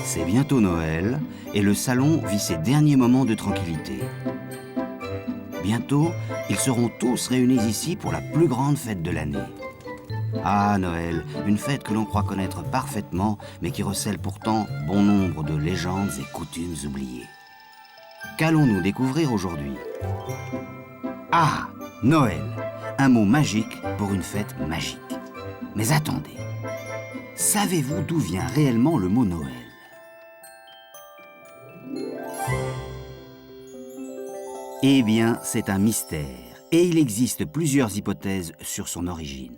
C'est bientôt Noël et le salon vit ses derniers moments de tranquillité. Bientôt, ils seront tous réunis ici pour la plus grande fête de l'année. Ah, Noël, une fête que l'on croit connaître parfaitement, mais qui recèle pourtant bon nombre de légendes et coutumes oubliées. Qu'allons-nous découvrir aujourd'hui? Ah, Noël, un mot magique pour une fête magique. Mais attendez, savez-vous d'où vient réellement le mot Noël? Eh bien, c'est un mystère, et il existe plusieurs hypothèses sur son origine.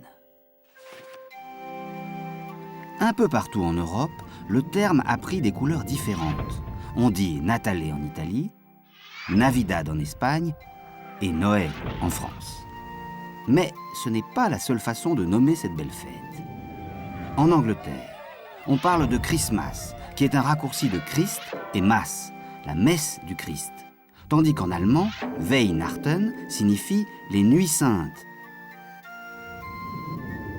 Un peu partout en Europe, le terme a pris des couleurs différentes. On dit Natale en Italie, Navidad en Espagne et Noël en France. Mais ce n'est pas la seule façon de nommer cette belle fête. En Angleterre, on parle de Christmas, qui est un raccourci de Christ et Mass, la messe du Christ. Tandis qu'en allemand, Weihnachten signifie les nuits saintes.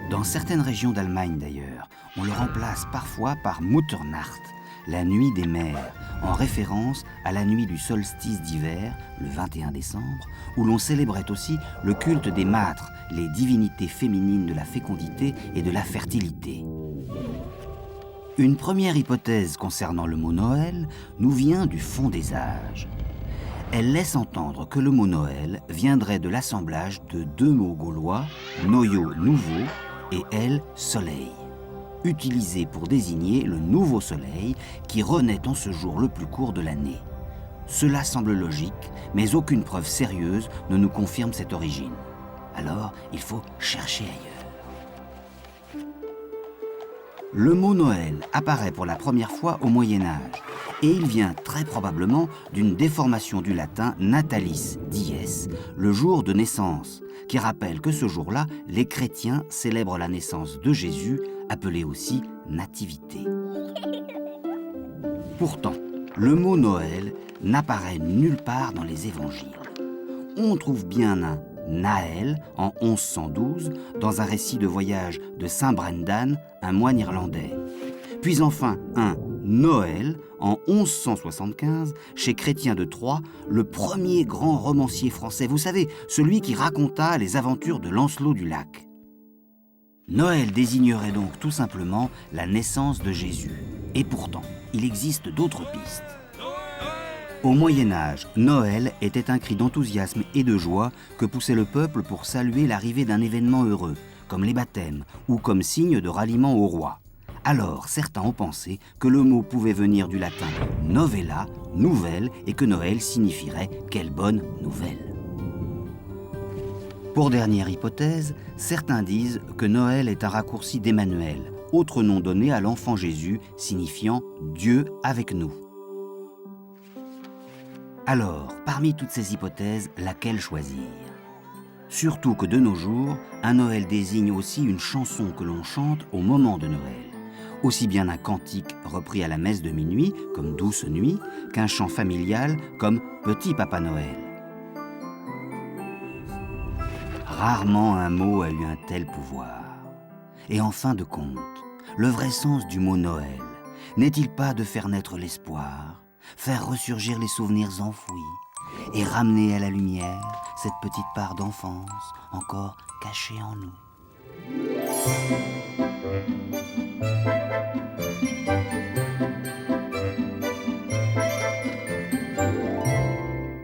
Dans certaines régions d'Allemagne d'ailleurs, on le remplace parfois par Mutternacht, la nuit des mères, en référence à la nuit du solstice d'hiver, le 21 décembre, où l'on célébrait aussi le culte des mâtres, les divinités féminines de la fécondité et de la fertilité. Une première hypothèse concernant le mot Noël nous vient du fond des âges. Elle laisse entendre que le mot Noël viendrait de l'assemblage de deux mots gaulois, noyo, nouveau, et el, soleil, utilisés pour désigner le nouveau soleil qui renaît en ce jour le plus court de l'année. Cela semble logique, mais aucune preuve sérieuse ne nous confirme cette origine. Alors, il faut chercher ailleurs. Le mot Noël apparaît pour la première fois au Moyen-Âge, et il vient très probablement d'une déformation du latin natalis, dies, le jour de naissance, qui rappelle que ce jour-là, les chrétiens célèbrent la naissance de Jésus, appelée aussi nativité. Pourtant, le mot Noël n'apparaît nulle part dans les évangiles. On trouve bien un Naël en 1112 dans un récit de voyage de Saint Brendan, un moine irlandais. Puis enfin un Noël en 1175 chez Chrétien de Troyes, le premier grand romancier français, vous savez, celui qui raconta les aventures de Lancelot du Lac. Noël désignerait donc tout simplement la naissance de Jésus. Et pourtant, il existe d'autres pistes. Au Moyen-Âge, Noël était un cri d'enthousiasme et de joie que poussait le peuple pour saluer l'arrivée d'un événement heureux, comme les baptêmes ou comme signe de ralliement au roi. Alors, certains ont pensé que le mot pouvait venir du latin novella, nouvelle, et que Noël signifierait « quelle bonne nouvelle ». Pour dernière hypothèse, certains disent que Noël est un raccourci d'Emmanuel, autre nom donné à l'enfant Jésus, signifiant « Dieu avec nous ». Alors, parmi toutes ces hypothèses, laquelle choisir? Surtout que de nos jours, un Noël désigne aussi une chanson que l'on chante au moment de Noël. Aussi bien un cantique repris à la messe de minuit, comme Douce Nuit, qu'un chant familial, comme Petit Papa Noël. Rarement un mot a eu un tel pouvoir. Et en fin de compte, le vrai sens du mot Noël n'est-il pas de faire naître l'espoir, faire ressurgir les souvenirs enfouis et ramener à la lumière cette petite part d'enfance encore cachée en nous?